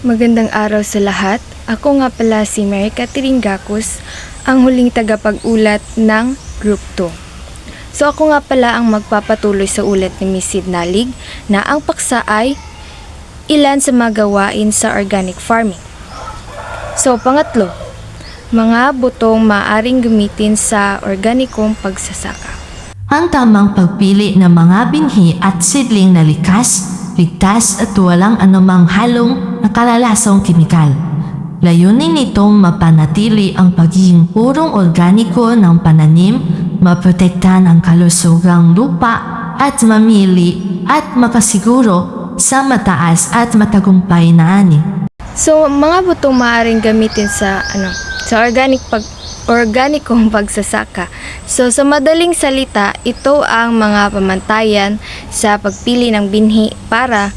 Magandang araw sa lahat. Ako nga pala si Mary Catherine Gacus, ang huling tagapag-ulat ng Group 2. So ako nga pala ang magpapatuloy sa ulat ni Miss Sid Nalig na ang paksa ay ilan sa mga gawain sa organic farming. So pangatlo, mga butong maaring gamitin sa organikong pagsasaka. Ang tamang pagpili ng mga binhi at seedling na likas, ligtas at walang anumang halong nakalalasang kemikal. Layunin nitong mapanatili ang pagiging purong organiko ng pananim, maprotektahan ang kalusugang lupa at mamili at makasiguro sa mataas at matagumpay na ani. So mga butong maaring gamitin sa organikong pagsasaka. So sa madaling salita, ito ang mga pamantayan sa pagpili ng binhi para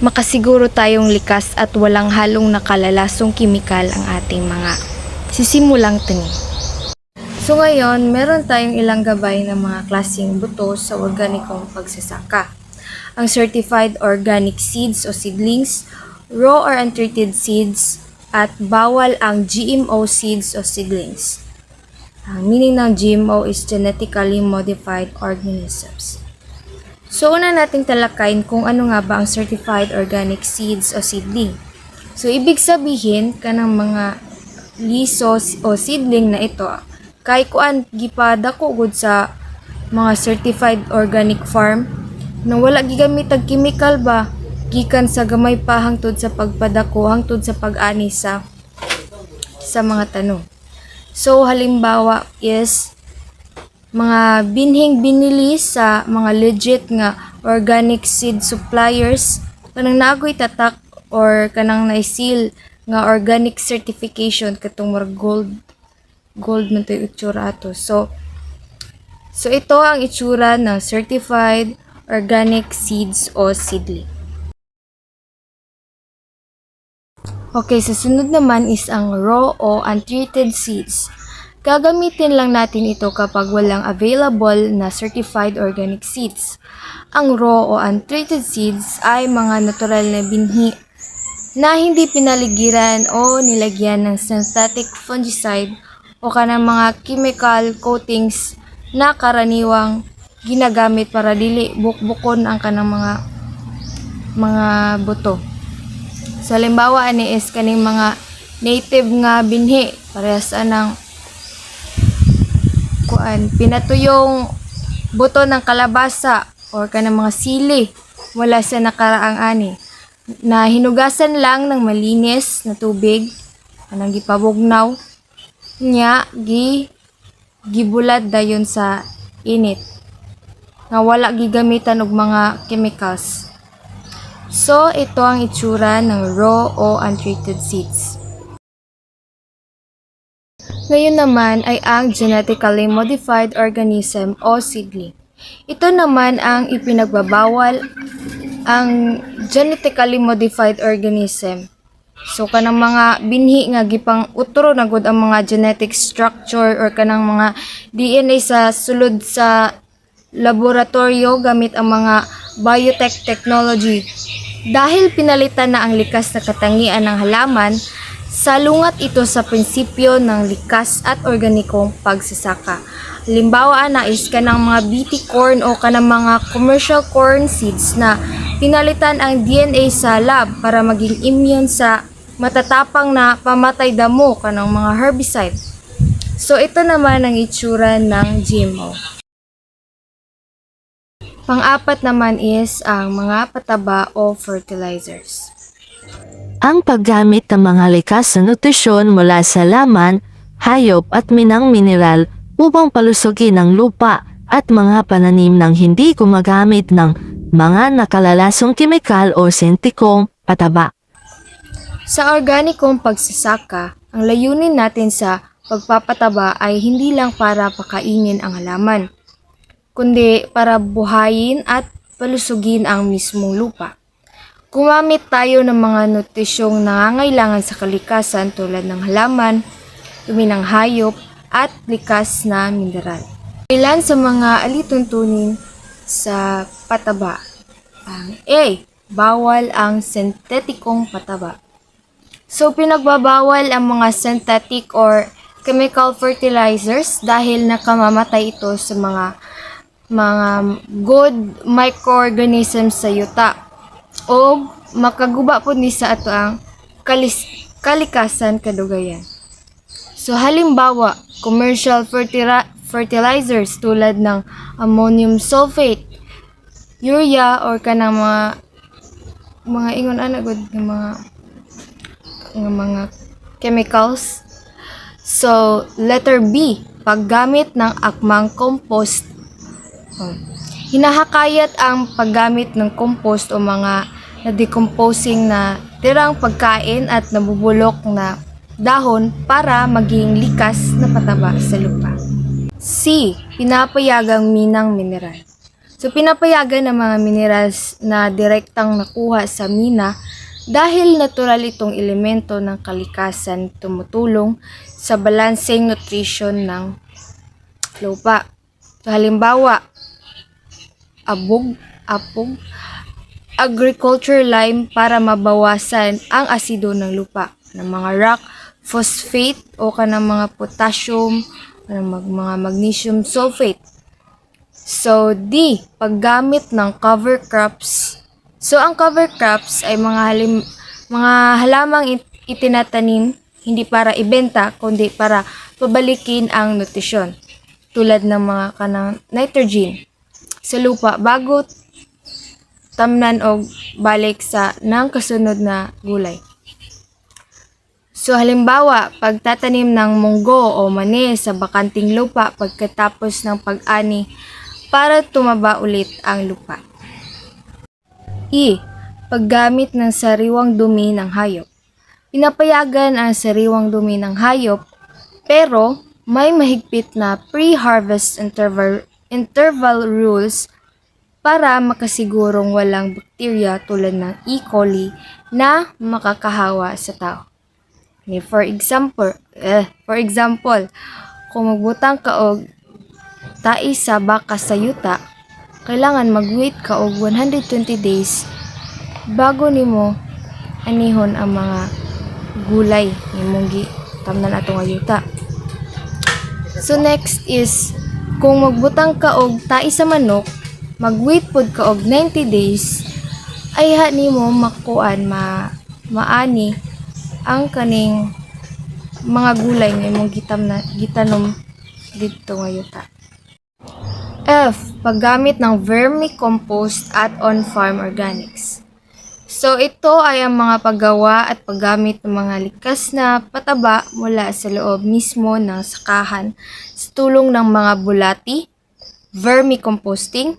makasiguro tayong likas at walang halong nakalalasong kimikal ang ating mga sisimulang tanim. So ngayon, meron tayong ilang gabay ng mga klaseng buto sa organikong pagsasaka. Ang certified organic seeds o seedlings, raw or untreated seeds, at bawal ang GMO seeds o seedlings. Ang meaning ng GMO is genetically modified organisms. So una nating talakayin kung ano nga ba ang certified organic seeds o seedling. So ibig sabihin kanang mga liso o seedling na ito kay kuan gipadako gud sa mga certified organic farm na wala gigamit og chemical ba gikan sa gamay pa hangtod sa pagpadako hangtod sa pag-ani sa mga tanong. So halimbawa is mga binhing binili sa mga legit nga organic seed suppliers kanang nagoy tatak or kanang na-seal nga organic certification katong gold man to itsura ato. So ito ang itsura ng certified organic seeds o seedling. Okay, sa sunod naman is ang raw o untreated seeds. Gagamitin lang natin ito kapag walang available na certified organic seeds. Ang raw o untreated seeds ay mga natural na binhi na hindi pinaligiran o nilagyan ng synthetic fungicide o kanang mga chemical coatings na karaniwang ginagamit para dili bukbukon ang kanang mga buto. So halimbawa ani is kaning mga native nga binhi parehas anang pinatuyong buto ng kalabasa or kanang mga sili wala sa nakaraang ani na hinugasan lang ng malinis na tubig kanang gipabugnaw nya gibulad dayon sa init nga wala gigamitan og mga chemicals. So ito ang itsura ng raw o untreated seeds. Ngayon naman ay ang genetically modified organism o seedling. Ito naman ang ipinagbabawal ang genetically modified organism. So kanang mga binhi nga gipang utro na gud ang mga genetic structure or kanang mga DNA sa sulod sa laboratorio gamit ang mga biotech technology. Dahil pinalitan na ang likas na katangian ng halaman, salungat ito sa prinsipyo ng likas at organikong pagsasaka. Halimbawa na is kanang mga BT corn o kanang mga commercial corn seeds na pinalitan ang DNA sa lab para maging immune sa matatapang na pamatay damo kanang mga herbicide. So ito naman ang itsura ng GMO. Pang-apat naman is ang mga pataba o fertilizers. Ang paggamit ng mga likas na nutrisyon mula sa laman, hayop at minang mineral upang palusugin ang lupa at mga pananim ng hindi gumagamit ng mga nakalalasong kemikal o sintikong pataba. Sa organikong pagsasaka, ang layunin natin sa pagpapataba ay hindi lang para pakainin ang halaman, kundi para buhayin at palusugin ang mismong lupa. Gumamit tayo ng mga nutrisyong nangangailangan sa kalikasan tulad ng halaman, dumi ng hayop, at likas na mineral. Ilan sa mga alituntunin sa pataba. Ang A. Bawal ang sintetikong pataba. So pinagbabawal ang mga synthetic or chemical fertilizers dahil nakamamatay ito sa mga good microorganisms sa yuta o makaguba po ni sa ato ang kalikasan kadugayan. So halimbawa, commercial fertilizers tulad ng ammonium sulfate, urea or kanang mga ingon ana gud ng mga chemicals. So letter B, paggamit ng akmang compost. Hinahakayat ang paggamit ng compost o mga na-decomposing na tirang pagkain at nabubulok na dahon para maging likas na pataba sa lupa. C. Pinapayagang minang mineral. So pinapayagan ng mga minerals na direktang nakuha sa mina dahil natural itong elemento ng kalikasan tumutulong sa balancing nutrition ng lupa. So halimbawa, apog, agriculture lime para mabawasan ang asido ng lupa, ng mga rock phosphate o kanang mga potassium, mga magnesium sulfate. So D, paggamit ng cover crops. So ang cover crops ay mga halamang itinatanim hindi para ibenta kundi para pabalikin ang nutrisyon tulad ng mga kanang nitrogen sa lupa bago tamnan og balik sa nang kasunod na gulay. So halimbawa, pagtatanim ng munggo o mani sa bakanting lupa pagkatapos ng pag-ani para tumaba ulit ang lupa. E. Paggamit ng sariwang dumi ng hayop. Pinapayagan ang sariwang dumi ng hayop pero may mahigpit na pre-harvest interval rules para makasigurong walang bakterya tulad ng E. coli na makakahawa sa tao. For example, kung magbutang ka og tai sa baka sa yuta, kailangan mag-wait ka og 120 days bago nimo anihon ang mga gulay nimong gitamnan ato nga yuta. So next is kung magbutang ka og tai sa manok, mag-wait pod ka og 90 days ay nimo makuan maani ang kaning mga gulay nga imong gitanom dito nga yuta. F. Paggamit ng vermicompost at on-farm organics. So ito ay ang mga paggawa at paggamit ng mga likas na pataba mula sa loob mismo ng sakahan sa tulong ng mga bulati, vermicomposting,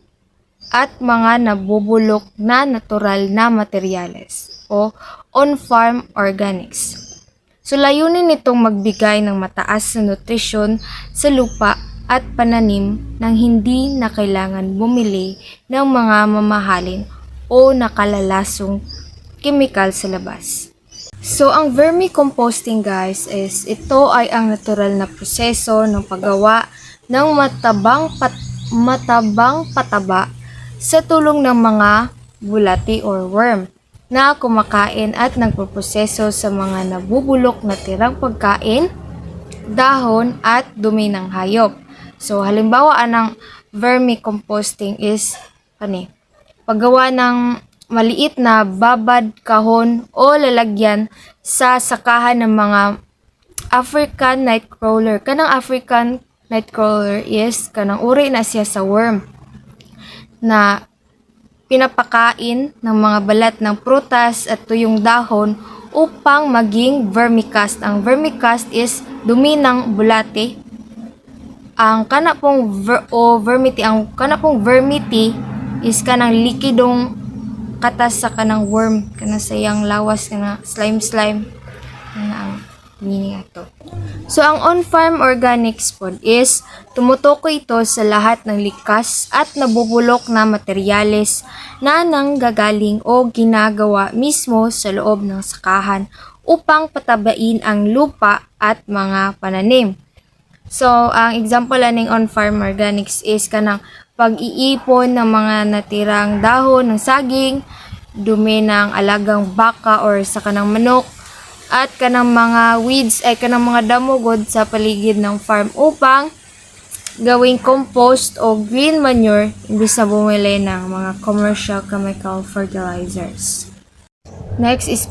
at mga nabubulok na natural na materyales o on-farm organics. So layunin nitong magbigay ng mataas na nutrisyon sa lupa at pananim nang hindi na kailangan bumili ng mga mamahalin o nakalalasong kemikal sa labas. So ang vermicomposting guys is ito ay ang natural na proseso ng paggawa ng matabang pataba sa tulong ng mga bulati or worm na kumakain at nagproproseso sa mga nabubulok na tirang pagkain, dahon at dumi ng hayop. So halimbawa anang vermicomposting is paggawa ng maliit na babad, kahon o lalagyan sa sakahan ng mga African nightcrawler. Kanang African nightcrawler is kanang uri na siya sa worm na pinapakain ng mga balat ng prutas at tuyong dahon upang maging vermicast. Ang vermicast is dumi ng bulate. Ang vermity is kanang likidong katas sa kanang worm, kanang sayang lawas, kanang slime ang meaning ato. So ang on-farm organics pod is tumutukoy ito sa lahat ng likas at nabubulok na materyales na nanggagaling o ginagawa mismo sa loob ng sakahan upang patabain ang lupa at mga pananim. So ang example aning on-farm organics is kanang pag-iipon ng mga natirang dahon ng saging, dumi ng alagang baka or sa kanang manok, at kanang mga weeds ay kanang mga damogod sa paligid ng farm upang gawing compost o green manure imbis na bumili ng mga commercial chemical fertilizers. Next is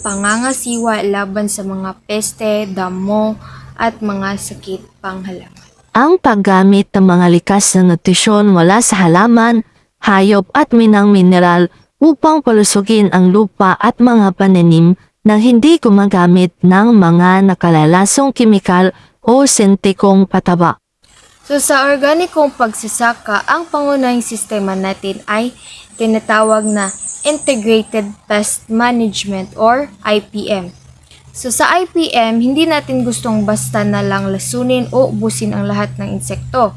pangangasiwa laban sa mga peste, damo, at mga sakit panghalaman. Ang paggamit ng mga likas na nutrisyon mula sa halaman, hayop at minang mineral upang palusugin ang lupa at mga pananim na hindi gumagamit ng mga nakalalasong kimikal o sintikong pataba. So sa organikong pagsasaka, ang pangunahing sistema natin ay tinatawag na Integrated Pest Management or IPM. So sa IPM, hindi natin gustong basta na lang lasunin o ubusin ang lahat ng insekto.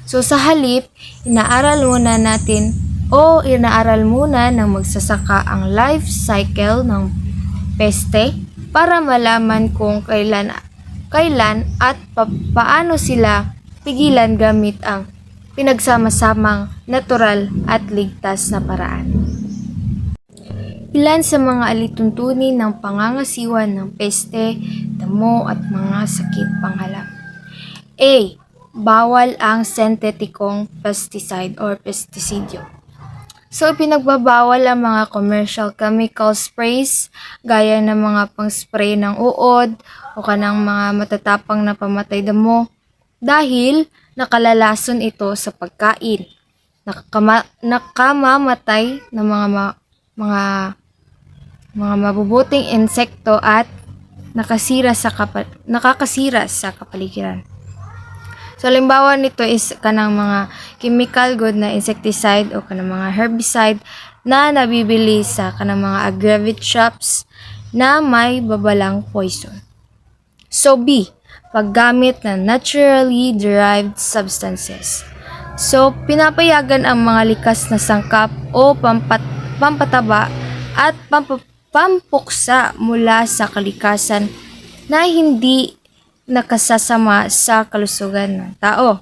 So sa halip, inaaral muna ng magsasaka ang life cycle ng peste para malaman kung kailan at paano sila pigilan gamit ang pinagsama-samang natural at ligtas na paraan. Ilan sa mga alituntunin ng pangangasiwa ng peste, damo at mga sakit panghalaman. A. Bawal ang sentetikong pesticide or pestisidyo. So, pinagbabawal ang mga commercial chemical sprays gaya ng mga pang-spray ng uod o kanang mga matatapang na pamatay damo dahil nakalalason ito sa pagkain, nakamamatay ng mga mabubuting insekto at nakakasira sa kapaligiran. So, halimbawa nito is kanang mga chemical good na insecticide o kanang mga herbicide na nabibili sa kanang mga aggregate shops na may babalang poison. So, B. Paggamit ng naturally derived substances. So, pinapayagan ang mga likas na sangkap o pampataba at pampuksa mula sa kalikasan na hindi nakasasama sa kalusugan ng tao.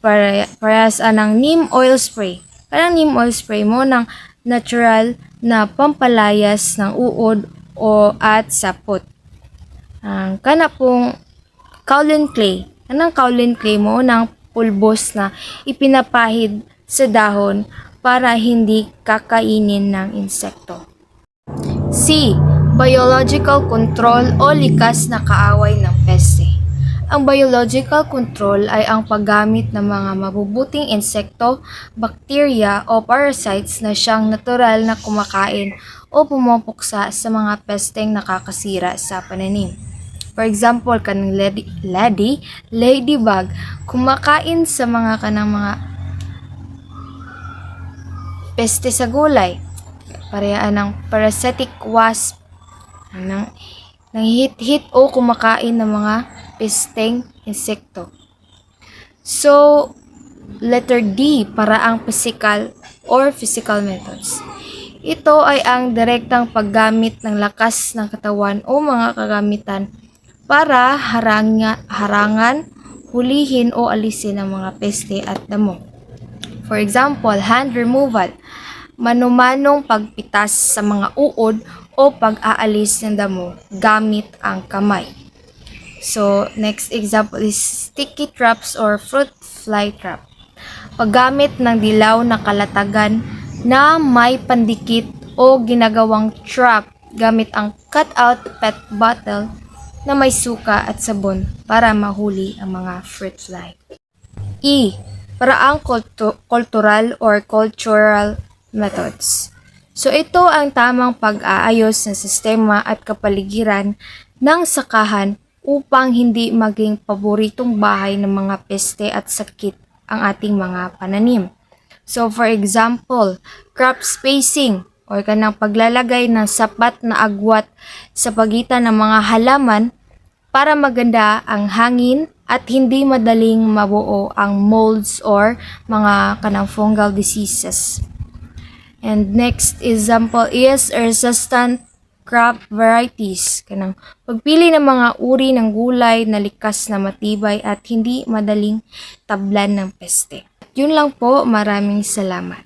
Parehas anang neem oil spray. Parang neem oil spray mo ng natural na pampalayas ng uod o at sapot. Ang kana pong kaolin clay. Anong kaolin clay mo ng pulbos na ipinapahid sa dahon para hindi kakainin ng insekto. C. Biological control o likas na kaaway ng peste. Ang biological control ay ang paggamit ng mga mabubuting insekto, bakterya o parasites na siyang natural na kumakain o pumupuksa sa mga pesteng nakakasira sa pananim. For example, kanang ladybug, kumakain sa mga peste sa gulay. Parehas ng parasitic wasp, nang hit o kumakain ng mga pesteng insekto. So, letter D, paraang physical methods. Ito ay ang direktang paggamit ng lakas ng katawan o mga kagamitan para harangan, hulihin o alisin ang mga peste at damo. For example, hand removal, manumanong pagpitas sa mga uod o pag-aalis ng damo gamit ang kamay. So, next example is sticky traps or fruit fly trap. Paggamit ng dilaw na kalatagan na may pandikit o ginagawang trap gamit ang cut-out pet bottle na may suka at sabon para mahuli ang mga fruit fly. E. Paraang cultural or cultural methods. So ito ang tamang pag-aayos ng sistema at kapaligiran ng sakahan upang hindi maging paboritong bahay ng mga peste at sakit ang ating mga pananim. So for example, crop spacing o kanang paglalagay ng sapat na agwat sa pagitan ng mga halaman para maganda ang hangin at hindi madaling mabuo ang molds or mga kanang fungal diseases. And next example is resistant crop varieties. Kanang pagpili ng mga uri ng gulay na likas na matibay at hindi madaling tablan ng peste. Yun lang po, maraming salamat.